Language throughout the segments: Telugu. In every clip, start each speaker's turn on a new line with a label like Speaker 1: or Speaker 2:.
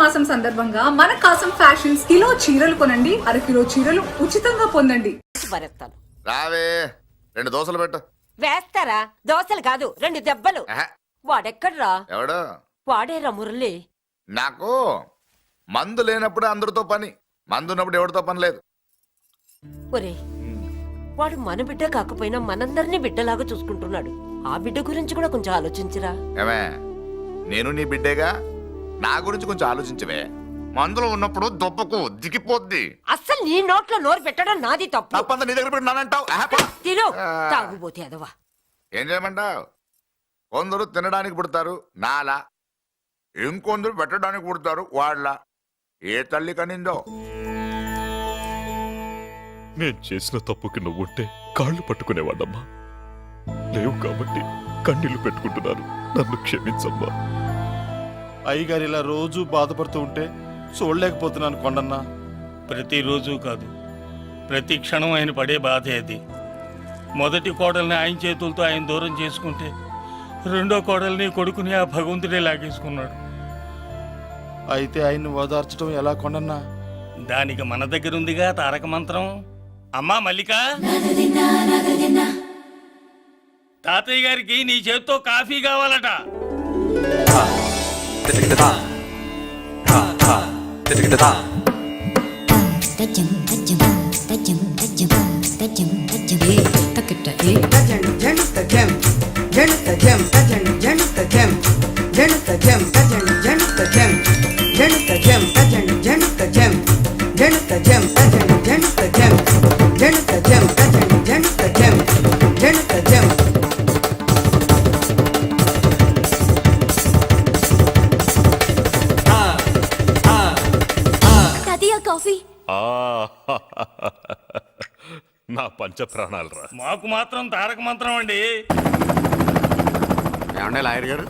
Speaker 1: మాసం సందర్భంగా మన కాసం ఫ్యాషన్స్ కిలో చీరలు కొనండి, అరకిలో చీరలు ఉచితంగా పొందండి.
Speaker 2: రావే 2 దోశలు పెట్టు.
Speaker 3: వేస్తారా? దోశలు కాదు 2 దెబ్బలు. వాడెక్కడ్రా?
Speaker 2: ఎవడు?
Speaker 3: వాడేరా మురళి.
Speaker 2: నాకు మందు లేనప్పుడు అందరితో పని, మందు ఉన్నప్పుడు ఎవరితో పని లేదు.
Speaker 3: ఒరే, వాడు మన బిడ్డ కాకపోయినా మనందరినీ బిడ్డలాగా చూసుకుంటున్నాడు. ఆ బిడ్డ గురించి కూడా కొంచెం ఆలోచించరా.
Speaker 2: ఏమే, నేను నీ బిడ్డేగా, నా గురించి కొంచెం ఆలోచించవే. మందులో ఉన్నప్పుడు దొప్పకు దిగిపోద్ది.
Speaker 3: అస్సలు నీ నోట్లో నోరు పెట్టడం నాది తప్పు.
Speaker 2: తప్పంతా నీ దగ్గర పెట్టినానంటావు.
Speaker 3: తిను, తాగుబోతే అదవా.
Speaker 2: ఏం చేయమంటావు? కొందరు తినడానికి పుడతారు నాలా, ఇంకొందరు పెట్టడానికి పుడతారు వాళ్ళ. ఏ తల్లి కనిందో.
Speaker 4: నేను చేసిన తప్పుకి నువ్వుంటే కాళ్ళు పట్టుకునేవాడమ్మా. లేవు కాబట్టి కన్నీళ్లు పెట్టుకుంటున్నాను. నన్ను క్షమించమ్మా.
Speaker 5: అయ్యగారు ఇలా రోజు బాధపడుతూ ఉంటే చూడలేకపోతున్నాను కొండన్నా.
Speaker 6: ప్రతిరోజు కాదు, ప్రతి క్షణం ఆయన పడే బాధే అది. మొదటి కోడల్ని ఆయన చేతులతో ఆయన దూరం చేసుకుంటే, రెండో కోడల్ని కొడుకుని ఆ భగవంతుడే లాగేసుకున్నాడు.
Speaker 5: అయితే ఆయన్ని ఓదార్చడం ఎలా కొండన్నా?
Speaker 6: దానికి మన దగ్గర ఉందిగా తారక మంత్రం. అమ్మా మల్లిక, తాతయ్య గారికి నీ చేత్తో కాఫీ కావాలట.
Speaker 4: నా పంచ ప్రాణాలు రా.
Speaker 6: మాకు మాత్రం తారక మంత్రం అండి.
Speaker 7: ఏమండే లాయర్ గారు,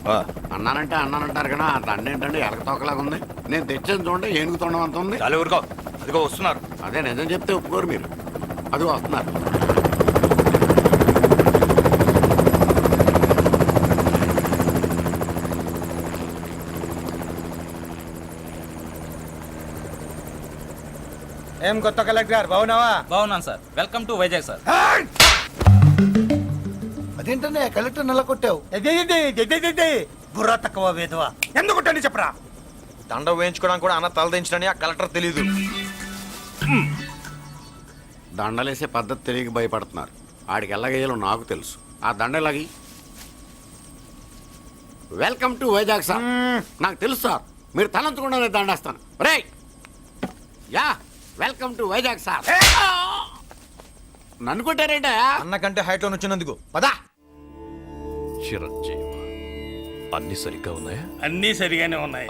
Speaker 7: అన్నానంటే అన్నానంటారు కదా, ఆ దండ ఏంటంటే ఎలకతోకలాగా ఉంది. నేను తెచ్చేది చూడండి, ఏనుగు తొండం అంత ఉంది.
Speaker 2: చాలు ఊరుకో, అదిగో వస్తున్నారు.
Speaker 7: అదే నిజం చెప్తే ఒప్పుకోరు మీరు. అది వస్తున్నారు.
Speaker 8: ఏం కొత్త కలెక్టర్ బాగున్నావా?
Speaker 9: బాగున్నాను sir. Welcome to Vizag sir.
Speaker 8: అదేంటనే కలెక్టర్ నెల కొట్టావు? బుర్ర తక్కువ వేదవా, ఎందుకు కొట్టండి చెప్పరా.
Speaker 9: దండ వేయించుకోవడానికి కూడా అన్న తలదించడని ఆ కలెక్టర్ తెలీదు.
Speaker 7: దండలేసే పద్ధతి తెలియక భయపడుతున్నారు. ఆడికి ఎలాగేయాలో నాకు తెలుసు. ఆ దండ ఎలాగి. Welcome to Vizag sir. నాకు తెలుసు సార్, మీరు తలంచకుండా దండేస్తాను. రే యా, వెల్కమ్ టు వైజాగ్ సార్. నన్ను కొట్టారేంట?
Speaker 9: అన్నకంటే హైట్ లో వచ్చినందుకు పదా.
Speaker 4: చిరంజీవి, అన్ని సరిగ్గా ఉన్నాయా?
Speaker 6: అన్నీ సరిగానే ఉన్నాయి.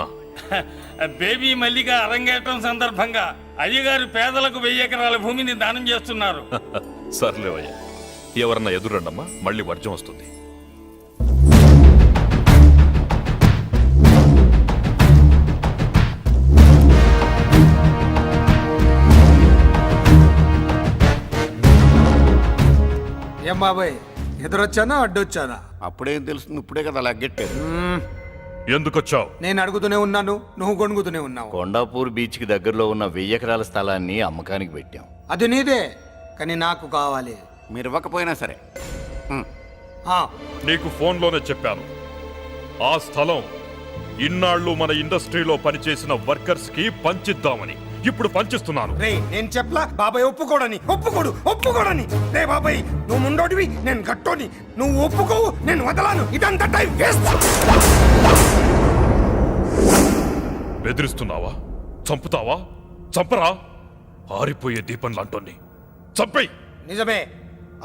Speaker 6: బేబీ మల్లిక అరంగేట్రం సందర్భంగా అయ్యగారు పేదలకు 1000 ఎకరాల భూమిని దానం చేస్తున్నారు.
Speaker 4: సర్లేవయ్యా, ఎవరన్నా ఎదురండమ్మా, మళ్ళీ వర్జం వస్తుంది.
Speaker 8: ఏం బాబాయ్, ఎదురొచ్చానా అడ్డొచ్చానా?
Speaker 7: అప్పుడేం తెలుస్తుంది, ఇప్పుడే కదా లగ్గెట్టారు.
Speaker 4: ఎందుకొచ్చావు?
Speaker 8: నేను అడుగుతూనే ఉన్నాను, నువ్వు గొణుగుతూనే ఉన్నావు.
Speaker 10: కొండాపూర్ బీచ్ కి దగ్గరలో ఉన్న 1000 ఎకరాల స్థలాన్ని అమ్మకానికి పెట్టాం.
Speaker 8: అది నీదే, కానీ నాకు కావాలి.
Speaker 7: మీరు ఇవ్వకపోయినా సరే.
Speaker 4: నీకు ఫోన్లోనే చెప్పాను. ఆ స్థలం ఇన్నాళ్ళు మన ఇండస్ట్రీలో పనిచేసిన వర్కర్స్ కి పంచిద్దామని. ఇప్పుడు పంచిస్తున్నాను.
Speaker 8: రే, నేను చెప్పలా బాబాయ్ ఒప్పుకోడని. రే బాబాయ్, నువ్వు ముండోడివి, నేను గట్టోని. నువ్వు ఒప్పుకోవు, నేను వదలాను. ఇదంతా టైం వేస్ట్.
Speaker 4: బెదిరిస్తున్నావా? చంపుతావా? చంపరా? ఆరిపోయే దీపం లాంటోని చంపేయ్.
Speaker 8: నిజమే,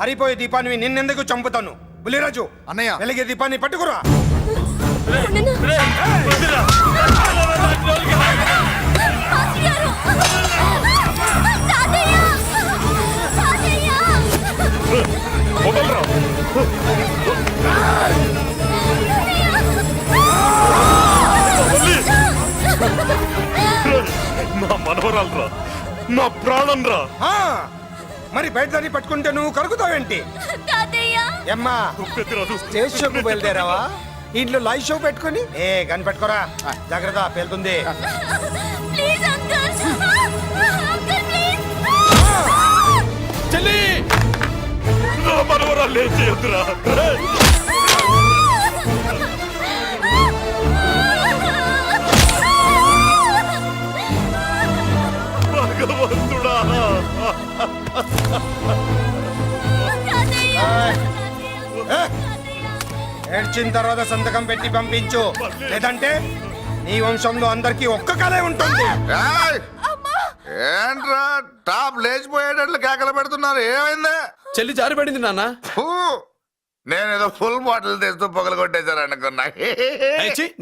Speaker 8: ఆరిపోయే దీపాన్ని నిన్నెందుకు చంపుతాను? బుల్లిరాజు అన్నయ్య, వెలిగే దీపాన్ని పట్టుకురా.
Speaker 4: నా మనవరాలు రా, నా ప్రాణం రా.
Speaker 8: మరి బయట దాన్ని పట్టుకుంటే నువ్వు కరుగుతావేంటి? అమ్మా, స్టేషన్కు బయలుదేరావా? ఇంట్లో లైవ్ షో పెట్టుకొని గన్ పెట్టుకోరా జాగ్రత్త పేలుతుంది
Speaker 5: చెల్లి
Speaker 4: నా మనవరాలు లేచేయొద్దురా. రేయ్! భగవంతుడా
Speaker 8: ఏడ్చిన తర్వాత సంతకం పెట్టి పంపించు లేదంటే నీ వంశంలో అందరికీ ఒక్క కళే ఉంటుంది
Speaker 2: ఏయ్! ఏంట్రా టాప్ లేచిపోయేటట్లు కేకలు పెడుతున్నారు ఏమైంది
Speaker 5: చెల్లి జారిపడింది నాన్న.
Speaker 2: ఫూ! నేనేదో ఫుల్ బాటిల్ తెస్తూ పొగలు కొట్టేశారు అనుకున్నా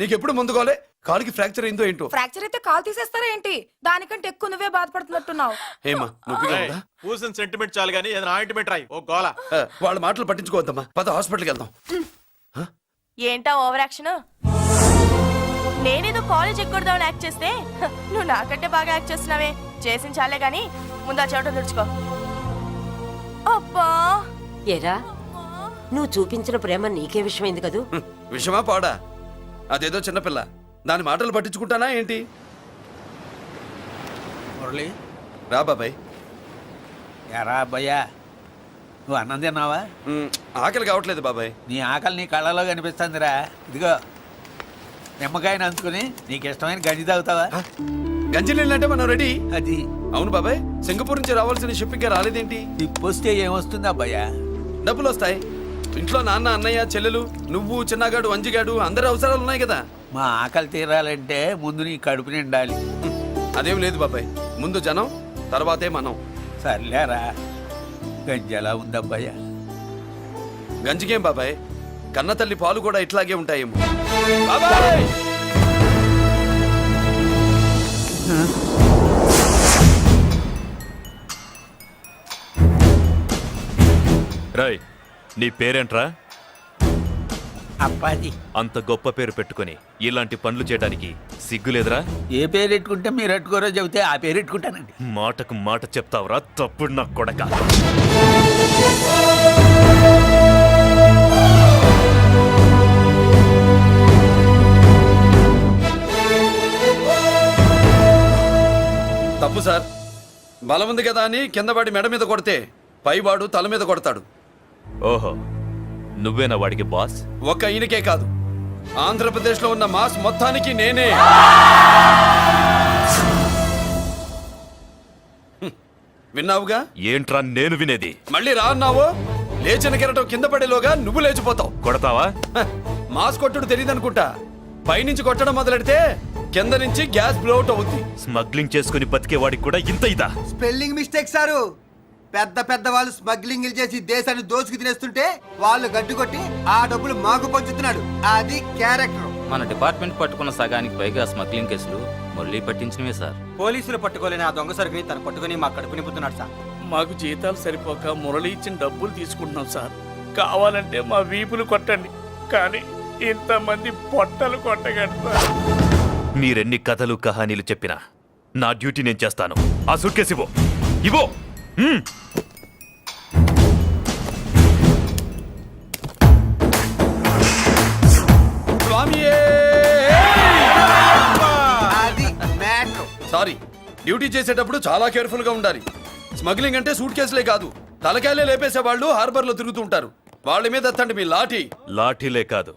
Speaker 5: నీకెప్పుడు ముందుకోలే కాలుకి ఫ్రాక్చర్ అయిందో ఏంటో.
Speaker 1: ఫ్రాక్చర్ అయితే కాల్ తీసేస్తారా ఏంటి? దానికంటే ఎక్కువ నువ్వే బాధపడుతున్నట్టున్నావు.
Speaker 5: ఏమా నొప్పిగా ఉందా?
Speaker 9: పూసిన సెంటిమెంట్ చాలు కానీ ఏదైనా ఆయింట్మెంట్ రాయి ఓ గోల.
Speaker 5: వాళ్ళ మాటలు పట్టించుకోవద్దమ్మా, పద హాస్పిటల్కి వెళ్దాం.
Speaker 11: ఏంటా ఓవర్ యాక్షన్? నేనేదో కాలేజ్ ఎక్కడదామని యాక్ట్ చేస్తే నువ్వు నాకంటే బాగా యాక్ట్ చేస్తున్నావే. చేసిన చాలే గాని ముందు ఆ చోట తుడుచుకో. అబ్బా
Speaker 3: ఏరా నువ్వు చూపించిన ప్రేమ నీకే విషయమైంది కదూ.
Speaker 5: విషమా పాడా? అదేదో చిన్నపిల్ల, దాని మాటలు పట్టించుకుంటానా ఏంటి?
Speaker 12: మురళి
Speaker 5: రా బాబాయ్.
Speaker 12: ఎరా అబ్బయ్యా, నువ్వు అన్నం తిన్నావా?
Speaker 5: ఆకలి కావట్లేదు బాబాయ్.
Speaker 12: నీ ఆకలి నీ కళ్ళలో కనిపిస్తుందిరా. ఇదిగో నిమ్మకాయని అంచుకుని నీకు ఇష్టమైన గంజి తాగుతావా?
Speaker 5: గంజి నీళ్ళంటే మనం రెడీ.
Speaker 12: అది
Speaker 5: అవును బాబాయ్, సింగపూర్ నుంచి రావాల్సిన షిప్పింగ్ రాలేదేంటి?
Speaker 12: తిప్పొస్తే ఏమొస్తుంది అబ్బయ్యా?
Speaker 5: డబ్బులు వస్తాయి. ఇంట్లో నాన్న, అన్నయ్య, చెల్లెలు, నువ్వు, చిన్నగాడు, అంజిగాడు అందరి అవసరాలు ఉన్నాయి కదా.
Speaker 12: మా ఆకలి తీరాలంటే ముందు నీ కడుపు నిండాలి.
Speaker 5: అదేం లేదు బాబాయ్, ముందు జనం తర్వాతే మనం.
Speaker 12: సర్లేరా, గంజి ఎలా ఉందబ్బయ్యా?
Speaker 5: గంజికేం బాబాయ్, కన్న తల్లి పాలు కూడా ఇట్లాగే ఉంటాయేమో. బాబాయ్
Speaker 4: రాయ్, నీ పేరేంట్రా?
Speaker 12: అప్పాజీ.
Speaker 4: అంత గొప్ప పేరు పెట్టుకొని ఇలాంటి పనులు చేయడానికి సిగ్గులేదురా?
Speaker 12: ఏ పేరు పెట్టుకుంటే మీరు పెట్టుకోరో చెబితే ఆ పేరు పెట్టుకుంటానండి.
Speaker 4: మాటకు మాట చెప్తావురా తప్పుడు నా కొడక.
Speaker 5: తప్పు సార్. బలం ఉంది కదా అని కింద పడి మెడ మీద కొడితే పైవాడు తల మీద కొడతాడు.
Speaker 4: ఓహో, నువ్వేనా వాడికి బాస్?
Speaker 5: ఒక్క ఈయనకే కాదు, ఆంధ్రప్రదేశ్ లో ఉన్న మాస్ మొత్తానికి నేనే. విన్నావుగా?
Speaker 4: ఏంట్రా నేను వినేది?
Speaker 5: మళ్ళీ రా అన్నావు, లేచిన కెరటం కింద పడేలోగా నువ్వు లేచిపోతావు.
Speaker 4: కొడతావా?
Speaker 5: మాస్ కొట్టుడు తెలియదనుకుంటా. పైనుంచి కొట్టడం మొదలెడితే కింద నుంచి గ్యాస్ బ్లౌట్ అవుద్ది.
Speaker 4: స్మగ్లింగ్ చేసుకుని బతికే వాడికి కూడా ఇంత ఇదా?
Speaker 13: Spelling mistake sir. పెద్ద పెద్ద వాళ్ళు స్మగ్లింగ్ చేసి దేశాన్ని దోచుకు తినేస్తుంటే వాళ్ళు గడ్డుకొట్టి ఆ డబ్బులు మాకు పంచుతున్నాడు. అది క్యారెక్టర్.
Speaker 10: మన డిపార్ట్మెంట్ పట్టుకున్న సగానికి పైగా స్మగ్లింగ్ కేసులు మురళి పట్టించినవే సార్.
Speaker 13: పోలీసులు పట్టుకోలేని ఆ దొంగ సరుకుని తను పట్టుకుని మా కడుపు నింపుతున్నాడు సార్.
Speaker 6: మాకు జీతాలు సరిపోక మురళి ఇచ్చిన డబ్బులు తీసుకుంటున్నాం సార్. కావాలంటే మా వీపులు కొట్టండి, కానీ ఇంతమంది పొట్టలు కొట్టగండి సార్.
Speaker 4: మీరెన్ని కథలు కహానీలు చెప్పినా నా డ్యూటీ నేను చేస్తాను. ఆ సూట్ కేసు ఇవ్వు. ఇవ్వు.
Speaker 13: అది మ్యాటర్.
Speaker 5: సారీ, డ్యూటీ చేసేటప్పుడు చాలా కేర్ఫుల్ గా ఉండాలి. స్మగ్లింగ్ అంటే సూట్ కేసులే కాదు, తలకాయలే లేపేసే వాళ్ళు హార్బర్ లో తిరుగుతూ ఉంటారు. వాళ్ళ మీద ఎత్తండి మీ లాఠీ.
Speaker 4: లాఠీలే కాదు,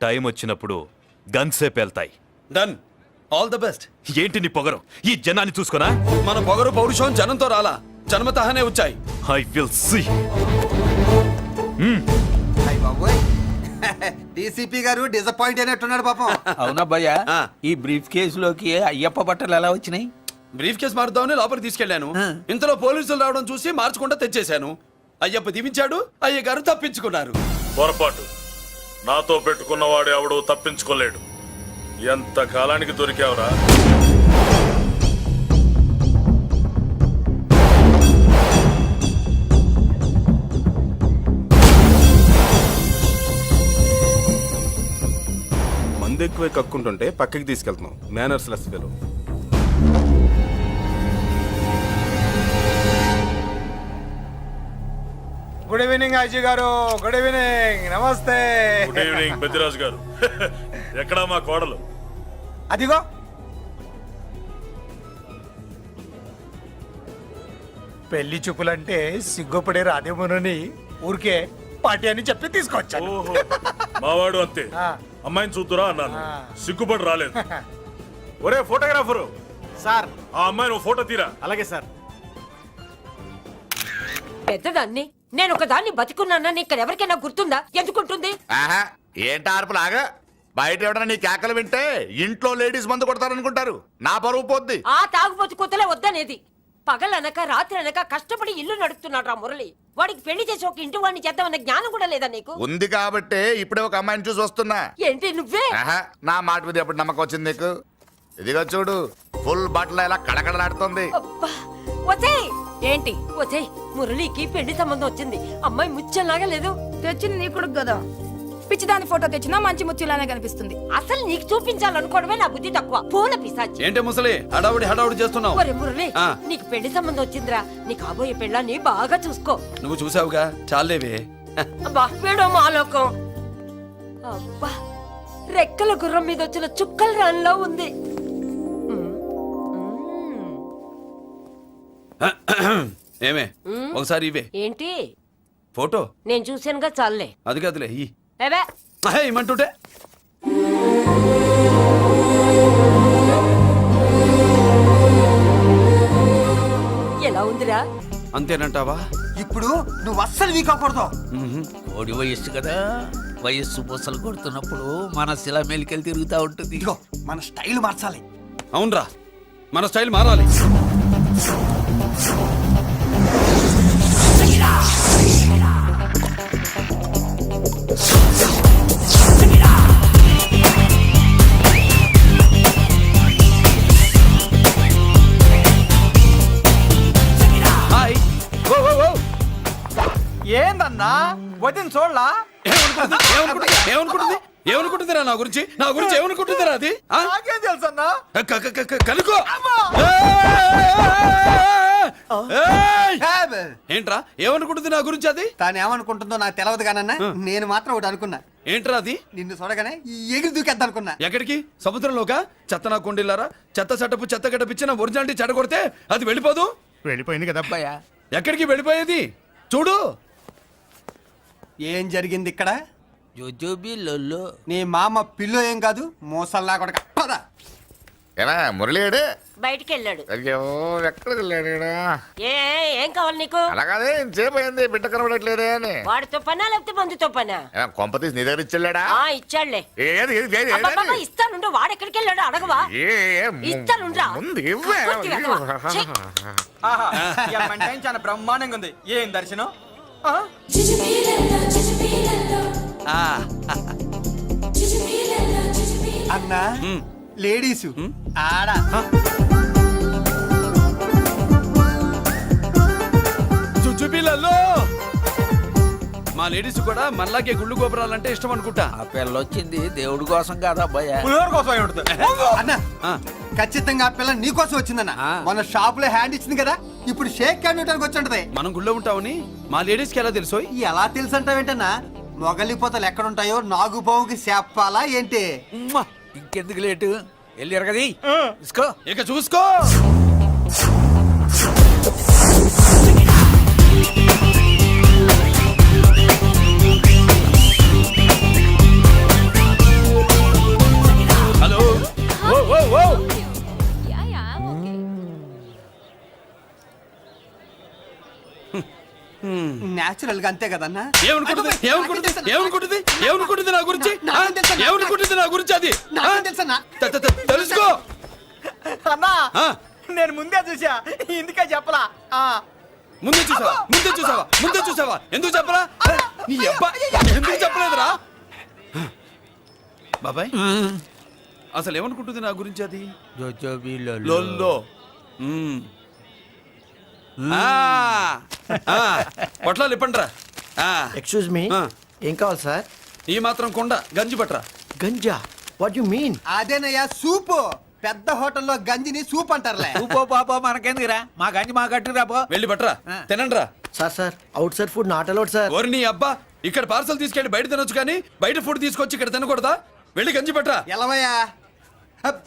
Speaker 4: టైం వచ్చినప్పుడు గన్సే పేల్తాయి.
Speaker 5: డన్. All the best.
Speaker 4: ఏంటి నీ పొగరు? ఈ జనాన్ని చూసుకోనా?
Speaker 5: మన పొగరు పౌరుషం జనంతో రాలా, జన్మతహనే వచ్చాయి.
Speaker 4: I will see.
Speaker 13: డీసీపీ గారు డిసప్పాయింట్ అయినట్టున్నాడు పాపం.
Speaker 12: అవునబ్బయ్యా, ఈ బ్రీఫ్ కేసులోకి అయ్యప్ప బట్టలు ఎలా వచ్చినాయి?
Speaker 5: బ్రీఫ్ కేసు మారుద్దామని లోపలికి తీసుకెళ్లాను. ఇంతలో పోలీసులు రావడం చూసి మార్చకుండా తెచ్చేశాను. అయ్యప్ప దీవించాడు, అయ్య గారు తప్పించుకున్నారు.
Speaker 4: పొరపాటు. నాతో పెట్టుకున్నవాడు ఎవడు తప్పించుకోలేడు. ఎంత కాలానికి దొరికావురా?
Speaker 9: మందు ఎక్కువ కక్కుంటుంటే పక్కకి తీసుకెళ్తున్నాం. Manners less fellow.
Speaker 8: Good evening Ajay గారు. Good evening. నమస్తే.
Speaker 4: గుడ్ ఈవినింగ్ పెద్దిరాజు గారు. ఎక్కడా మా కోడలు?
Speaker 8: అదిగో పెళ్లి చూపులంటే సిగ్గుపడే రాధేమోనని ఊరికే పార్టీ అని చెప్పి తీసుకొచ్చాను.
Speaker 4: ఓహో, మావాడు అంతే.
Speaker 8: ఆ.
Speaker 4: అమ్మాయిని చూద్దురా అన్నాను,
Speaker 8: ఆ.
Speaker 4: సిగ్గుపడి రాలేదు. ఒరే ఫోటోగ్రాఫరు,
Speaker 9: సార్
Speaker 4: ఆ అమ్మాయిని ఓ ఫోటో తీరా.
Speaker 9: అలాగే సార్.
Speaker 3: పెద్దదాన్ని నేను ఒక దాన్ని బతికున్నానని ఇక్కడ ఎవరికైనా గుర్తుందా? ఎందుకుంటుంది?
Speaker 2: ఆహా, ఏంటి ఆర్పులాగా? బయట ఎవడన్నా నీ కేకలు వింటే ఇంట్లో లేడీస్ మందు కొడతారనుకుంటారు. నా పరువు పోద్ది.
Speaker 3: ఆ తాగుబోతు కూతలే వద్దనేది. పగలనక రాత్రి అనక కష్టపడి ఇల్లు నడుపుతున్నాడు రా మురళి. వాడికి పెళ్లి చేసి ఒక ఇంటి వాడిని చేద్దామన్న జ్ఞానం కూడా లేదా నీకు?
Speaker 2: ఉంది కాబట్టే ఇప్పుడే ఒక అమ్మాయిని చూసి వస్తున్నా.
Speaker 3: ఏంటి నువ్వే?
Speaker 2: ఆహా, నా మాట మీద ఎప్పుడు నమ్మకం వచ్చింది నీకు? ఇదిగో చూడు, ఫుల్ బట్టలు ఇలా కడకడలాడుతుంది.
Speaker 3: అబ్బా, వచ్చేయ్. ఏంటి వచ్చేయ్? మురళికి పెళ్లి సంబంధం వచ్చింది. అమ్మాయి ముచ్చల్లాగా లేదు.
Speaker 11: తెచ్చింది నీ కొడుకు కదా, పిచ్చిదాని ఫోటో తెచ్చినా మంచి ముత్యులానే కనిపిస్తుంది.
Speaker 3: అసలు నీకు చూపించాలనుకోవడమే నా బుద్ధి తక్కువ. పూల పిశాచి.
Speaker 5: ఏంటి ముసలి హడావుడి చేస్తున్నావు?
Speaker 3: ఒరే మురళి,
Speaker 5: ఆ.
Speaker 3: నీకు పెళ్లి సంబంధం వచ్చిందిరా. నీ కాబోయే పెళ్ళాన్ని బాగా చూసుకో.
Speaker 5: నువ్వు చూసావుగా, చాలేవే.
Speaker 3: అబ్బా, వీడో మాలోకం. అబ్బా, రెక్కల గుర్రం మీద వచ్చిన చుక్కల రాన్లో ఉంది.
Speaker 5: ఏమే ఒకసారి ఇవే
Speaker 3: ఏంటి?
Speaker 5: ఫోటో.
Speaker 3: నేను చూశానుగా, చాలే.
Speaker 5: అది కాదులే ఇయ్యి.
Speaker 3: ఏవే?
Speaker 5: ఇమ్మంటుంటే
Speaker 3: ఎలా ఉందిరా?
Speaker 5: అంతేనంటావా?
Speaker 13: ఇప్పుడు నువ్వు అస్సలు వీక్ అవ్వకూడదు.
Speaker 12: ఓడి వయస్సు కదా, వయస్సు పూసలు కొడుతున్నప్పుడు మన శిల మేలికెళ్ళి తిరుగుతూ ఉంటుంది.
Speaker 13: ఇదిగో మన స్టైల్ మార్చాలి.
Speaker 5: అవునరా, మన స్టైల్ మారాలి. హాయ్. ఓ ఓ ఓ,
Speaker 9: ఏందన్నా వదిన చూడలా?
Speaker 5: ఏమనుకుంటుందిరా నా గురించి? ఏమనుకుంటుందిరా అది?
Speaker 9: నాకేం తెలుసు అన్నా?
Speaker 5: కనుకో. ఏంట్రా ఏమనుకుంటుంది నా గురించి అది?
Speaker 13: తాను ఏమనుకుంటుందో నాకు తెలియదు కానన్నా, నేను మాత్రం ఒకటి అనుకున్నా.
Speaker 5: ఏంట్రా అది?
Speaker 13: నిన్ను చూడగానే ఎగిరి దూకేద్దాం అనుకున్నా.
Speaker 5: ఎక్కడికి? సముద్రంలోకా? చెత్త నా కొండిల్లారా, చెత్త సెటపు చెత్త గడపిచ్చి నా ఒరిజినాలిటీ చెడగొడితే అది వెళ్ళిపోదు.
Speaker 8: వెళ్ళిపోయింది కదా అబ్బాయా.
Speaker 5: ఎక్కడికి వెళ్ళిపోయేది? చూడు
Speaker 13: ఏం జరిగింది ఇక్కడ.
Speaker 12: జోజోబీ లొల్లో.
Speaker 13: నీ మామ పిల్లో ఏం కాదు, మోసల్లా కొడక. పద.
Speaker 2: ఏనా మురళీడు?
Speaker 3: బయటికి వెళ్ళాడు.
Speaker 2: అయ్యో, ఎక్కడికి వెళ్ళాడు?
Speaker 3: ఏం కావాలి నీకు?
Speaker 2: అలాగే సేపు అయింది, బిడ్డ కనబడట్లేదే అని.
Speaker 3: వాడితో పనా లేకపోతే మందుతో పనా?
Speaker 2: కొంపతీసి నీ దగ్గర ఇచ్చెళ్ళాడా?
Speaker 3: ఇచ్చాడులే.
Speaker 2: ఏది ఏది ఏది
Speaker 3: అబ్బబ్బబ్బ, ఇస్తానుండు. వాడు ఎక్కడికి వెళ్ళాడు అడగవా? ఇస్తానుండ్రా.
Speaker 2: ముందు ఇవ్వే.
Speaker 3: పూర్తిగా అడగవా? ఛీ.
Speaker 9: చాలా బ్రహ్మాండంగా ఉంది. ఏం దర్శనం?
Speaker 13: అన్నా, లేడీసు ఆడా.
Speaker 5: చుచ్చుపిల్లల్లో మా లేడీస్ కూడా మనలాగే గుళ్ళు గోపురాలంటే ఇష్టం అనుకుంటా.
Speaker 12: ఆ పిల్ల వచ్చింది దేవుడి కోసం కాదా అబ్బాయ?
Speaker 9: కోసం
Speaker 13: అన్నా, ఖచ్చితంగా ఆ పిల్ల నీకోసం వచ్చిందన్న. మన షాప్ లో హ్యాండ్ ఇచ్చింది కదా, ఇప్పుడు షేక్ హ్యాండ్ ఇవ్వడానికి వచ్చి ఉంటది.
Speaker 5: మనం గుళ్ళో ఉంటామని మా లేడీస్ కి ఎలా తెలుసు?
Speaker 13: ఎలా తెలుసు అంటావేంటన్నా? మొగలిపోతలు ఎక్కడుంటాయో నాగుబావుకి చెప్పాలా ఏంటి?
Speaker 12: ఇంకెందుకు లేటు, వెళ్ళి ఎరగది తీసుకో.
Speaker 5: ఇక చూసుకో. హలో. ఓ ఓ ఓ,
Speaker 13: నేచురల్ గా అంతే కదన్నా.
Speaker 5: ఏమనుకుంటుంది నా గురించి? ఏమనుకుంటుంది నా గురించి అది?
Speaker 13: తెలుసన్నా.
Speaker 5: తెలుసుకో.
Speaker 9: అన్నా, నేను ముందే చూసా, ఇందుకే చెప్పలా.
Speaker 5: ముందే చూసావా? ఎందుకు చెప్పరా? నీ అబ్బా ఎందుకు చెప్పలేదురా? బాబాయ్, అసలు ఏమనుకుంటుంది నా గురించి అది?
Speaker 12: జోజోబీ
Speaker 5: లొల్లో. పొట్లాలు ఇప్పండ్రా.
Speaker 9: ఎక్స్క్యూజ్ మీ, ఏం కావాలి సార్?
Speaker 5: ఈ మాత్రం కొండ గంజి పట్రా.
Speaker 9: గంజా? What you mean?
Speaker 13: అదేనయ్యా సూపు. పెద్ద హోటల్లో గంజిని సూప్ అంటారులే.
Speaker 12: ఊపో పాపో మనకెందుకురా మా గంజి మా కట్టురా పో.
Speaker 5: వెళ్ళి పట్టరా తినండిరా.
Speaker 13: Sir outside food not allowed sir.
Speaker 5: ఓరి నీ అబ్బా, ఇక్కడ పార్సల్ తీసుకెళ్ళి బయట తినొచ్చు కానీ బయట ఫుడ్ తీసుకొచ్చి ఇక్కడ తినకూడదా? వెళ్ళి గంజి పట్టరా.
Speaker 13: ఎలవయ్యా. హప్.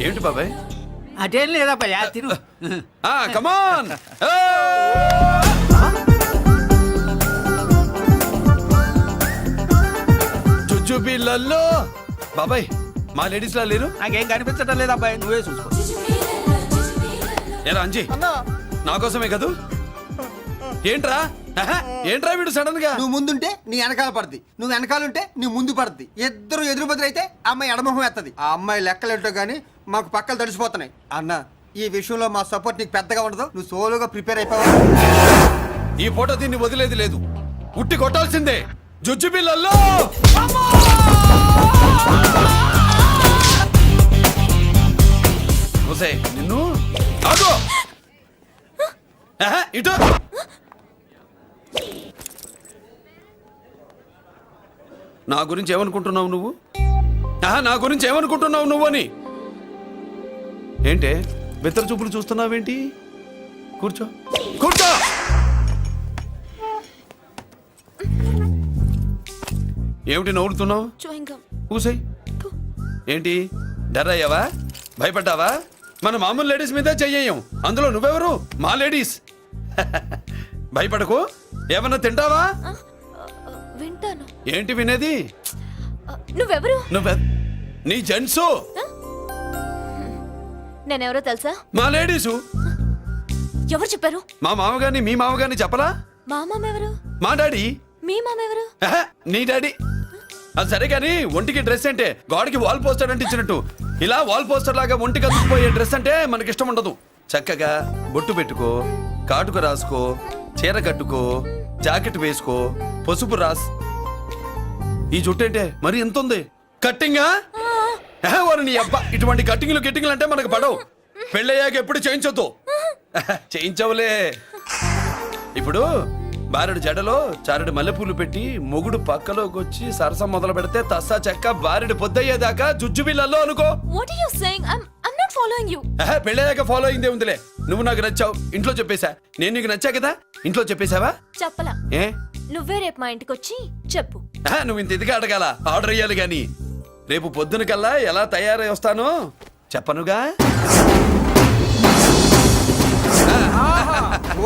Speaker 5: ఏంటి బాబాయ్?
Speaker 12: అటేం లేదబ్బా తిరు.
Speaker 5: కమాన్. జుజుబిళ్ళల్లో బాబాయ్ మా లేడీస్ లా లేరు.
Speaker 12: నాకేం కనిపించడం లేదబ్బాయి, నువ్వే చూసుకో.
Speaker 5: ఏరా అంజీ, నా కోసమే కదూ? ఏంట్రా ఏంట్రా వీడు సడన్ గా?
Speaker 13: నువ్వు ముందుంటే నీ వెనకాల పడుద్ది, నువ్వు వెనకాలంటే నీ ముందు పడుద్ది. ఇద్దరు ఎదురు బదులైతే అమ్మాయి ఎడమొహం ఎత్తది. ఆ అమ్మాయి లెక్కలేంటో గానీ మాకు పక్కలు తడిసిపోతున్నాయి. అన్న ఈ విషయంలో మా సపోర్ట్ నీకు పెద్దగా ఉండదు, నువ్వు సోలోగా ప్రిపేర్ అయిపోవాలి.
Speaker 5: ఈ ఫోటో దీన్ని వదిలేది లేదు, ఉట్టి కొట్టాల్సిందే. జుజుబిళ్ళల్లో నిన్ను ఆగు. ఇటు నా గురించి ఏమనుకుంటున్నావు నువ్వు? నా గురించి ఏమనుకుంటున్నావు నువ్వు అని. ఏంటే బెత్తర చూపులు చూస్తున్నావేంటి? కూర్చో కూర్చో. ఏమిటి నవ్వుతున్నావు? కూసేయ్. ఏంటి డర్ అయ్యావా? భయపడ్డావా? మన మామూలు లేడీస్ మీద చెయ్యం, అందులో నువ్వెవరు? మా లేడీస్. భయపడకు. ఏమన్నా తింటావా?
Speaker 11: వింటాను.
Speaker 5: ఏంటి వినేది?
Speaker 11: నువ్వెవరు?
Speaker 5: నీ జెంట్సు.
Speaker 11: నేనెవరో తెలుసా?
Speaker 5: మా లేడీసు.
Speaker 11: ఎవరు చెప్పారు?
Speaker 5: మా మామగారిని మీ మామగారిని చెప్పలా?
Speaker 11: మా మామ ఎవరు?
Speaker 5: మా డాడీ.
Speaker 11: మీ మామ ఎవరు?
Speaker 5: నీ డాడీ. అది సరే కానీ ఒంటికి డ్రెస్ అంటే గోడకి వాల్ పోస్టర్ అంటే ఇచ్చినట్టు ఇలా వాల్ పోస్టర్ లాగా ఒంటికి అందుకుపోయే డ్రెస్ అంటే మనకి ఇష్టం ఉండదు. చక్కగా బొట్టు పెట్టుకో, కాటుక రాసుకో, చీర కట్టుకో, జాకెట్ వేసుకో, పసుపు రాస్. ఈ జుట్టు అంటే మరి ఎంత ఉంది? కట్టింగా? వారు నీ అబ్బా, ఇటువంటి కట్టింగ్లు గిట్టింగ్లు అంటే మనకు పడవు. పెళ్ళయ్యాక ఎప్పుడు చేయించొద్దు. చేయించవులే. ఇప్పుడు బారెడు జడలో చారెడు మల్లెపూలు పెట్టి మొగుడు పక్కలోకి వచ్చి సరసం మొదలు పెడితే తస్సా చెక్క బారెడు పొద్దయ్యేదాకా జుజ్జుబిళ్ళల్లో అనుకో.
Speaker 11: What are you saying? I'm not following you.
Speaker 5: పెళ్ళయ్యాక ఫాలో అయిందే ఉందిలే. నువ్వు నాకు నచ్చావు, ఇంట్లో చెప్పేశా. నేను నీకు నచ్చా కదా, ఇంట్లో చెప్పేశావా?
Speaker 11: చెప్పలా.
Speaker 5: ఏ
Speaker 11: నువ్వే రేపు మా ఇంటికి వచ్చి చెప్పు.
Speaker 5: నువ్వు ఇంత ఇదిగా అడగాల, ఆర్డర్ అయ్యాలి గాని. రేపు పొద్దున కల్లా ఎలా తయారై వస్తానో చెప్పనుగా.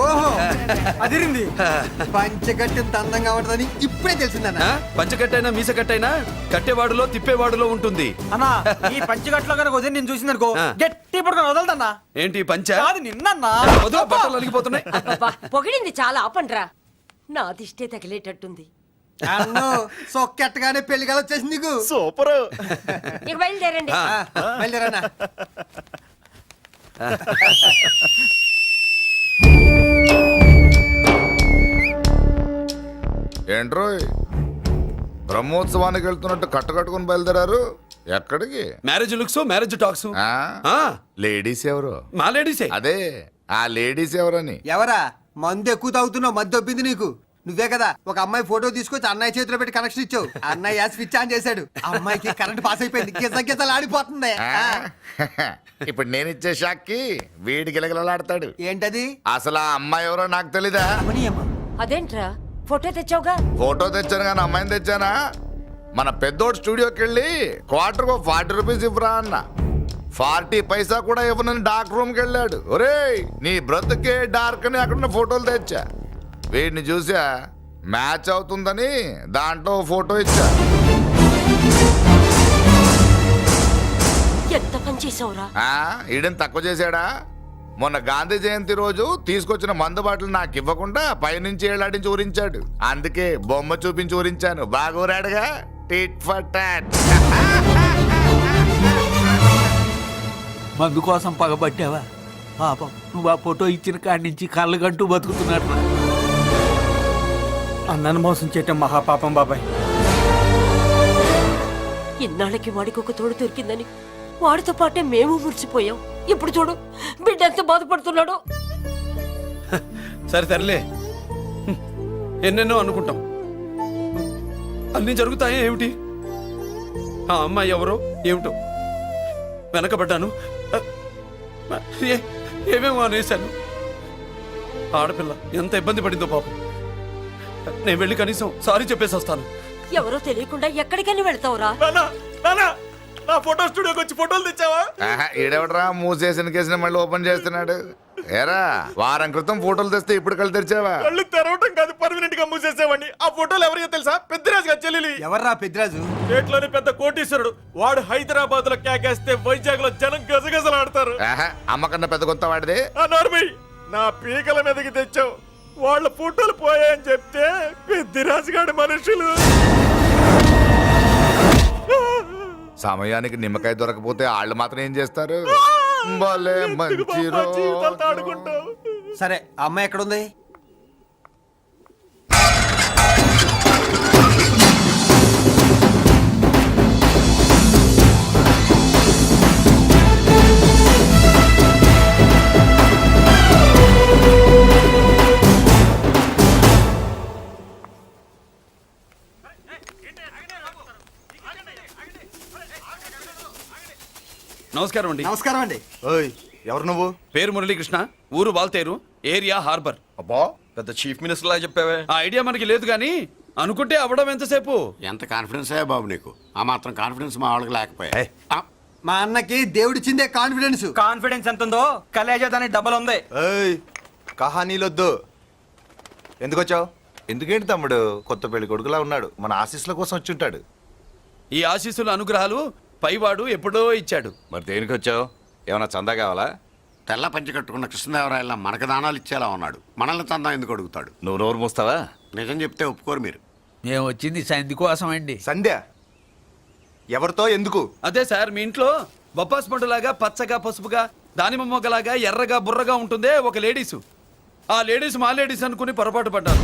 Speaker 13: ఓహో అదిరింది. పంచగట్టెంత అందంగా ఉంటుందని ఇప్పుడే తెలిసిందన్న.
Speaker 5: పంచకట్టైనా మీసకట్టైనా కట్టేవాడులో తిప్పేవాడులో ఉంటుంది.
Speaker 12: అన్నా ఈ పంచగట్లో కనుక వదిలి నేను చూసిందనుకో గట్టి పడుకొని వదలదన్నా.
Speaker 5: ఏంటి పంచ?
Speaker 12: అది నిన్నన్నా
Speaker 5: బట్టలు అలిగిపోతున్నాయి.
Speaker 3: పొగిడింది చాలా ఆపండ్రా, నా దిష్టే తగిలేటట్టుంది.
Speaker 13: అన్ను సొక్కెట్టగానే పెళ్లి కల వచ్చేసింది నీకు.
Speaker 2: సూపర్.
Speaker 3: ఇక బయలుదేరండి.
Speaker 13: బయలుదేరన్నా.
Speaker 2: ఏంట్రోయ్ బ్రహ్మోత్సవానికి వెళ్తున్నట్టు కట్టుకట్టుకుని బయలుదేరారు? ఎక్కడికి?
Speaker 5: Marriage looks, marriage talks.
Speaker 2: Ladies ఎవరు?
Speaker 5: మా లేడీసే.
Speaker 2: అదే ఆ లేడీస్ ఎవరని.
Speaker 13: ఎవరా? మందు ఎక్కువ తాగుతున్నావు, మధ్య దొబ్బింది నీకు. నువ్వే కదా ఒక అమ్మాయి ఫోటో తీసుకొచ్చి అన్నయ్య చేతిలో పెట్టి కనెక్షన్ ఇచ్చావు. అన్నయ్య స్విచ్ ఆన్ చేశాడు, అమ్మాయికి కరెంట్ పాస్ అయిపోయింది, గిజగిజలు ఆడిపోతుంది.
Speaker 2: ఇప్పుడు నేను ఇచ్చే షాక్కి వీడి గిలగిలలాడతాడు.
Speaker 13: ఏంటది?
Speaker 2: అసలు ఆ అమ్మాయి ఎవరో నాకు తెలీదా?
Speaker 3: అదేంట్రా ఫోటో తెచ్చావుగా?
Speaker 2: ఫోటో తెచ్చాను కానీ అమ్మాయిని తెచ్చానా? మన పెద్దోడు స్టూడియోకి వెళ్ళి క్వార్టర్కు 40 రూపీస్ ఇవ్వరా అన్న. 40 పైసా కూడా ఇవ్వనని డార్క్ రూమ్కి వెళ్ళాడు. ఒరేయ్ నీ బ్రతుకే డార్క్ అని అక్కడ ఫోటోలు తెచ్చా. వీడిని చూసా మ్యాచ్ అవుతుందని దాంట్లో ఫోటో ఇచ్చా.
Speaker 3: ఎంత పని చేసావురా?
Speaker 2: ఈడని తక్కువ చేశాడా? మొన్న గాంధీ జయంతి రోజు తీసుకొచ్చిన మందు బాటలు నాకు ఇవ్వకుండా పైనుంచి ఏలాడించి ఊరించాడు. అందుకే బొమ్మ చూపించి ఊరించాను. బాగా ఊరాడుగా. Tit for tat.
Speaker 12: మందు కోసం పగబట్టావా? పాపం నువ్వు ఆ ఫోటో ఇచ్చిన కాడి నుంచి కళ్ళు గంటూ బతుకుతున్నట్టు.
Speaker 13: అన్నను మోసం చేయటం మహాపాపం బాబాయ్.
Speaker 3: ఇన్నాళ్ళకి వాడికి ఒక తోడు దొరికిందని వాడితో పాటే మేము మురిసిపోయాం. ఇప్పుడు చూడు బిడ్డ ఎంత బాధపడుతున్నాడో.
Speaker 5: సరే తరలే, ఎన్నెన్నో అనుకుంటాం. అన్నీ జరుగుతాయా ఏమిటి? ఆ అమ్మాయి ఎవరో ఏమిటో వెనకబడ్డాను. ఏమేమో అనేశాను. ఆడపిల్ల ఎంత ఇబ్బంది పడిందో పాపం. నేను వెళ్ళి కనీసం సారీ చెప్పేసి వస్తాను.
Speaker 3: ఎవరో తెలియకుండా ఎక్కడికైనా వెళ్తావురా?
Speaker 9: నా ఫోటో స్టూడియోకి వచ్చి ఫోటోలు తెచ్చావా?
Speaker 2: ఈడెవడరా మూసేసిన కేసుని మళ్ళీ ఓపెన్ చేస్తున్నాడు? ఏరా వారం క్రితం ఫోటోలు తెస్తే ఇప్పుడు కళ్ళు తెరిచావా?
Speaker 9: కళ్ళు తెరవటం కాదు, పర్మనెంట్ గా మూసేసేవాడిని. ఆ ఫోటోలు ఎవరికో తెలుసా? పెద్దరాజు గారి చెల్లెలి.
Speaker 13: ఎవర్రా పెద్దిరాజు?
Speaker 9: స్టేట్లోని పెద్ద కోటీశ్వరుడు. వాడు హైదరాబాద్ లో కేకేస్తే వైజాగ్ లో జనం గజగజలాడతారు.
Speaker 2: అమ్మ కన్నా పెద్ద కొత్త వాడిది.
Speaker 9: ఆ నార్మల్ నా పీకల మీదకి తెచ్చావు. వాళ్ళ ఫోటోలు పోయాయని చెప్తే పెద్దిరాజు గారి మనుషులు.
Speaker 2: సమయానికి నిమ్మకాయ దొరకపోతే వాళ్ళు మాత్రం ఏం చేస్తారు? భలే మంచి
Speaker 9: జీవితాలతో ఆడుకుంటావు.
Speaker 13: సరే ఆ అమ్మాయి ఎక్కడుంది?
Speaker 5: నమస్కారం అండి.
Speaker 13: నమస్కారం అండి.
Speaker 9: ఓయ్ ఎవరు నువ్వు?
Speaker 5: పేరు మురళీకృష్ణ, ఊరు వాల్తేరు, ఏరియా హార్బర్.
Speaker 9: అబ్బా పెద్ద చీఫ్ మినిస్టర్ లాగా చెప్పావే.
Speaker 5: ఆ ఐడియా మనకి లేదు కానీ అనుకుంటే అవ్వడం ఎంతసేపు?
Speaker 7: ఎంత కాన్ఫిడెన్స్ అయ్యా బాబు నీకు? ఆ మాత్రం కాన్ఫిడెన్స్ మా వాళ్ళకి లేకపోయా?
Speaker 13: మా అన్నకి దేవుడిచ్చిందే కాన్ఫిడెన్స్.
Speaker 12: కాన్ఫిడెన్స్ ఎంత ఉందో కలేజా దానికి డబల్ ఉంది.
Speaker 9: ఏయ్ కహానీలొద్దు. ఎందుకు వచ్చావు? ఎందుకేంటి తమ్ముడు కొత్త పెళ్లి కొడుకులా ఉన్నాడు. మన ఆశీస్సుల కోసం వచ్చి ఉంటాడు.
Speaker 5: ఈ ఆశీస్సుల అనుగ్రహాలు పైవాడు ఎప్పుడో ఇచ్చాడు.
Speaker 9: మరి దేనికి వచ్చావు? ఏమైనా చందా కావాలా?
Speaker 7: తెల్ల పంచి కట్టుకున్న కృష్ణదేవరాయల మనకు దానాలు ఇచ్చేలా ఉన్నాడు. మనల్ని చందా ఎందుకు అడుగుతాడు?
Speaker 9: నువ్వు నోరు మూస్తావా?
Speaker 7: నిజం చెప్తే ఒప్పుకోరు మీరు.
Speaker 12: మేము వచ్చింది సంధి కోసం అండి.
Speaker 9: సంధ్య ఎవరితో ఎందుకు?
Speaker 5: అదే సార్, మీ ఇంట్లో బొప్పాస్ పండులాగా పచ్చగా పసుపుగా దానిమ్మ మొగ్గలాగా ఎర్రగా బుర్రగా ఉంటుందే ఒక లేడీసు. ఆ లేడీస్ మా లేడీస్ అనుకుని పొరపాటు పడ్డాను.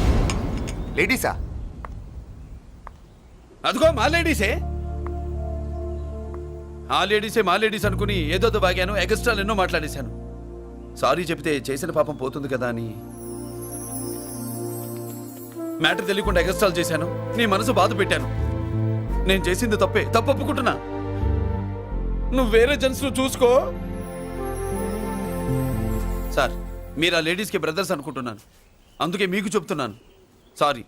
Speaker 9: లేడీసా?
Speaker 5: అదిగో మా లేడీసే. ఆ లేడీసే మా లేడీస్ అనుకుని ఏదో బాగాను, ఎగస్ట్రాలు ఎన్నో మాట్లాడేశాను. సారీ చెప్తే చేసిన పాపం పోతుంది కదా అని మ్యాటర్ తెలియకుండా ఎగస్ట్రాలు చేశాను. నీ మనసు బాధ పెట్టాను. నేను చేసింది తప్పే, తప్పు ఒప్పుకుంటున్నా. నువ్వు వేరే జెంట్స్ చూసుకో. సార్, మీరు ఆ లేడీస్కి బ్రదర్స్ అనుకుంటున్నాను, అందుకే మీకు చెప్తున్నాను. సారీ,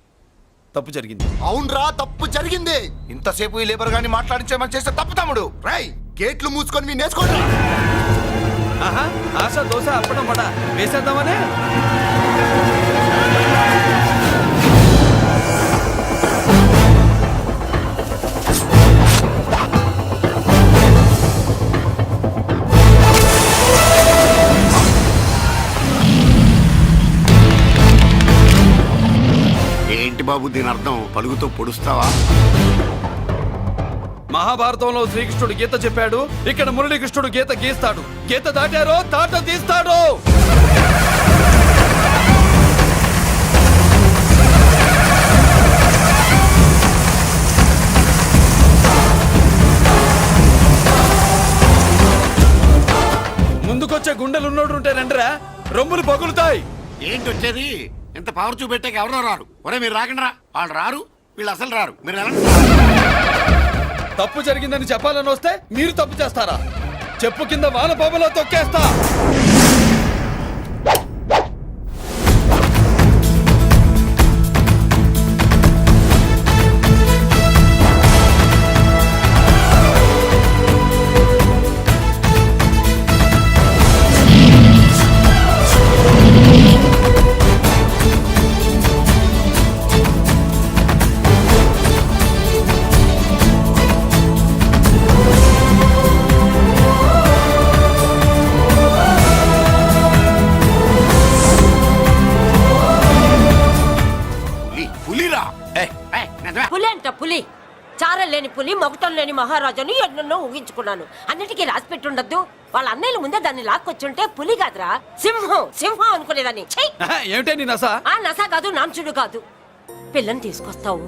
Speaker 5: తప్పు జరిగింది.
Speaker 2: అవునరా తప్పు జరిగింది. ఇంతసేపు ఈ లేబర్ గాని మాట్లాడించేమని చేస్తే తప్పు తమ్ముడు. రై గేట్లు మూసుకొని మీ నేర్చుకోండి.
Speaker 5: ఆహా, ఆశ దోశ అప్పడం వడ వేసేద్దామనే.
Speaker 7: ఏంటి బాబు దీని అర్థం? పలుగుతో పొడుస్తావా?
Speaker 5: మహాభారతంలో శ్రీకృష్ణుడు గీత చెప్పాడు, ఇక్కడ మురళీకృష్ణుడు గీత గీస్తాడు. గీత దాటారో తాట తీస్తాడు. ముందుకొచ్చే గుండెలున్నోడు ఉంటే రండిరా, రొమ్ములు పగులుతాయి.
Speaker 7: ఏంటి వచ్చేది? ఇంత పవర్ చూపెట్టాక ఎవరో రారు. ఒరే మీరు రాకండి రా. వాళ్ళు రారు, వీళ్ళు అసలు రారు. మీరు వెళ్ళండి.
Speaker 5: తప్పు జరిగిందని చెప్పాలని వస్తే మీరు తప్పు చేస్తారా? చెప్పు కింద వాన బాబులో తొక్కేస్తా.
Speaker 3: పులి అంట పులి. చారం లేని పులి, మొగటం లేని మహారాజుని ఎన్నెన్నో ఊహించుకున్నాను. అన్నిటికీ రాసి పెట్టుండద్దు. వాళ్ళ అన్నయ్యల ముందే దాన్ని లాక్కొచ్చుంటే పులి కాదురా, సింహం సింహం అనుకునేదాన్ని.
Speaker 5: ఏమిటే నీ నస?
Speaker 3: ఆ నస కాదు, నాంచుడు కాదు. పిల్లని తీసుకొస్తావు,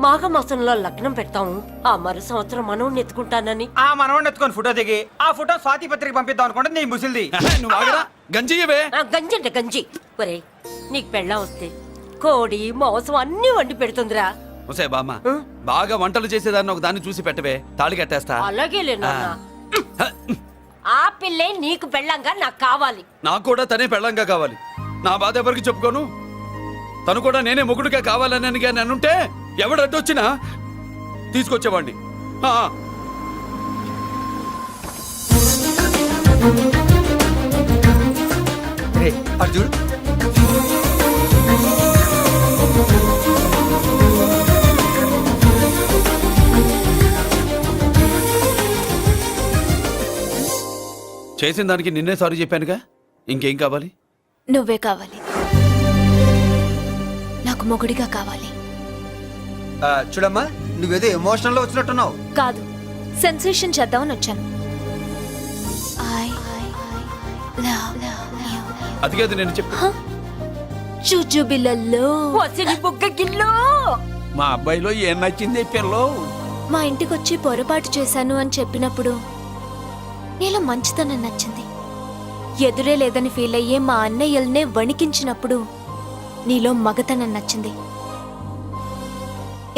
Speaker 3: మాఘమాసంలో లగ్నం పెడతాము. ఆ మరు సంవత్సరం మనోడిని ఎత్తుకుంటానని.
Speaker 12: ఆ మనోడిని ఎత్తుకొని ఫోటో దిగి ఆ ఫోటో స్వాతి పత్రిక పంపిద్దాం అనుకుంటే నీ ముసిల్ది.
Speaker 5: నువ్వు ఆగరా, గంజియవే.
Speaker 3: గంజి అంటే గంజి. ఒరే, నీకు పెళ్ళం వస్తే కోడి మాంసం అన్ని వండి పెడుతుందిరా.
Speaker 5: ఒసే బామ్మ బాగా వంటలు చేసేదాన్ని ఒక దాన్ని చూసి పెట్టవే, తాళి కట్టేస్తా.
Speaker 3: అలాగేలే నాన్న. ఆ పిల్లే నీకు పెళ్ళంగా నాకు కావాలి.
Speaker 5: నాకు కూడా తనే పెళ్ళంగా కావాలి. నా బాధ ఎవరికి చెప్పుకోను. తను కూడా నేనే మొగుడుగా కావాలని కానీ అనుంటే ఎవడు అడ్డొచ్చినా తీసుకొచ్చేవాడిని. ఆ,
Speaker 13: రే అర్జున్
Speaker 5: చేసిన దానికి నిన్నే సారీ చెప్పానుగా, ఇంకేం కావాలి?
Speaker 11: నువ్వే కావాలి, నాకు మొగుడిగా కావాలి.
Speaker 13: చూడమ్మా, నువ్వేదో ఎమోషనల్ లో వచ్చినట్టున్నావు.
Speaker 11: కాదు, సెన్సేషన్ చేద్దామని వచ్చాను.
Speaker 5: అది కాదు నేను చెప్పు.
Speaker 11: చుజుబిల్లల్లో
Speaker 3: వసిని బుగ్గ గిల్లో.
Speaker 12: మా అబ్బాయిలో ఏం నచ్చింది పిల్లో?
Speaker 11: మా ఇంటికొచ్చి పొరపాటు చేశాను అని చెప్పినప్పుడు నీలో మంచితనం నచ్చింది. ఎదురే లేదని ఫీల్ అయ్యే మా అన్నయ్యల్నే వణికించినప్పుడు నీలో మగతనం నచ్చింది.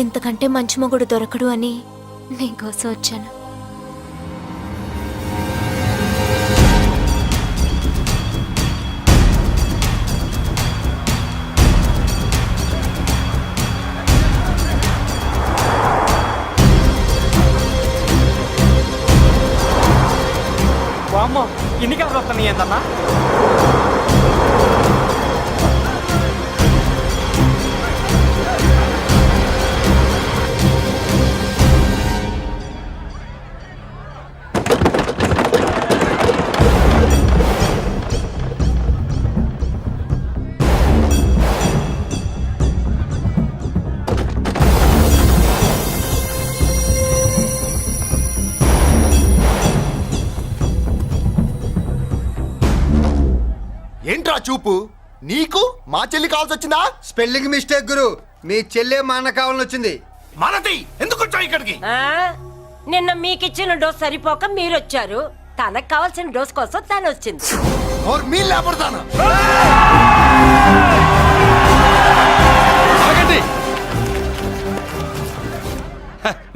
Speaker 11: ఇంతకంటే మంచి మొగుడు దొరకడు అని నీకోసం వచ్చాను.
Speaker 13: అమ్మో, ఇన్ని కబుర్లు వస్తున్నాయి ఏంటన్నా?
Speaker 9: ఏంట్రా చూపు? నీకు మా చెల్లి కావాల్సి వచ్చిందా?
Speaker 13: స్పెల్లింగ్ మిస్టేక్ గురు. మీ చెల్లె మా అన్న కావాలని వచ్చింది.
Speaker 8: మనది ఎందుకు వచ్చావు ఇక్కడికి?
Speaker 3: నిన్న మీకిచ్చిన డోస్ సరిపోక మీరొచ్చారు. తనకు కావాల్సిన డోస్ కోసం తను వచ్చింది.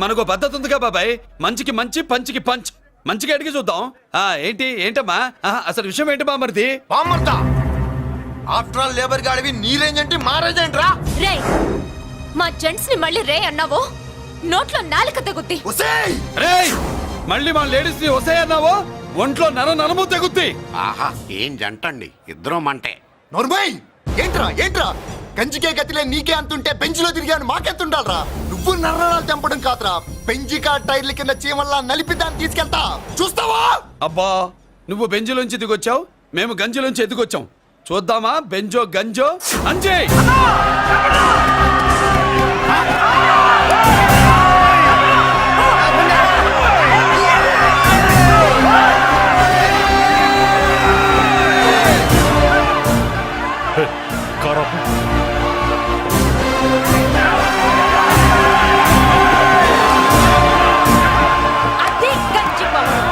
Speaker 5: మనకు పద్ధతి ఉందిగా బాబాయ్. మంచికి మంచి, పంచికి పంచ్. మంచిగా అడిగి చూద్దాం. ఏంటమ్మా అసలు విషయం ఏంటి బామర్ది?
Speaker 9: ఆఫ్టర్ ఆల్ లేబర్ గాడివి నీ రేంజ్ ఏంటి, మా రేంజ్ ఏంట్రా?
Speaker 11: రే, మా జెంట్స్ ని మళ్ళీ రే అన్నావో నోట్లో నాలుక తెగుద్ది.
Speaker 5: రేయ్, మళ్ళీ మా లేడీస్ ని వస్తాయి అన్నావో ఒంట్లో నరము తెగుద్ది.
Speaker 7: ఆహా, ఏం జంటండి, ఇద్దరం మంటే.
Speaker 9: నోర్మై, ఏంట్రా కంచికే గతిలే నీకే అంతుంటే బెంచ్లో తిరిగాను మాకెంతుండాలరా? నువ్వు నర్రాలు తెంపడం కాదురా, పెంచికా టైర్ల కింద చీమల్లా నలిపి దాన్ని తీసుకెళ్తా, చూస్తావా?
Speaker 5: అబ్బా, నువ్వు బెంజులోంచి దిగొచ్చావు, మేము గంజిలోంచి ఎదిగొచ్చాం. చూద్దామా బెంజో గంజో అంజయ్.
Speaker 3: అది గంజి పవన్.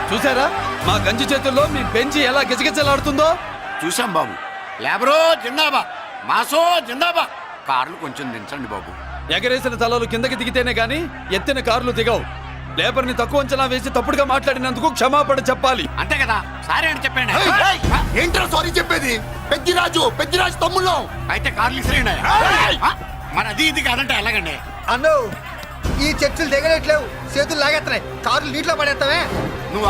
Speaker 5: చూసారా మా గంజి చేతుల్లో మీ బెంజి ఎలా గిజగిజలాడుతుందో?
Speaker 7: చూసాం బాబు. లేబరో జిందాబా, మాసో జిందాబా. కార్లు కొంచెం దించండి బాబు.
Speaker 5: ఎగరేసిన తలలు కిందకి దిగితేనే గాని ఎత్తిన కార్లు దిగవు. లేబర్ ని తక్కువ అంచనా వేసి తప్పుడుగా మాట్లాడినందుకు క్షమాపణ చెప్పాలి.
Speaker 7: అంతే కదా, సారీ అని చెప్పండి.
Speaker 9: ఏంట్రా సారీ చెప్పేది? పెద్దిరాజు తమ్ముళ్ళం.
Speaker 7: అయితే కార్లు ఇసిరేయండి. మరి అది ఇది కాదంటే ఎలాగండి?
Speaker 13: అన్నో, ఈ చర్చలు దిగలేట్లేవు, చేతులు లాగేస్తున్నాయి, కార్లు నీటిలో పడేస్తావే.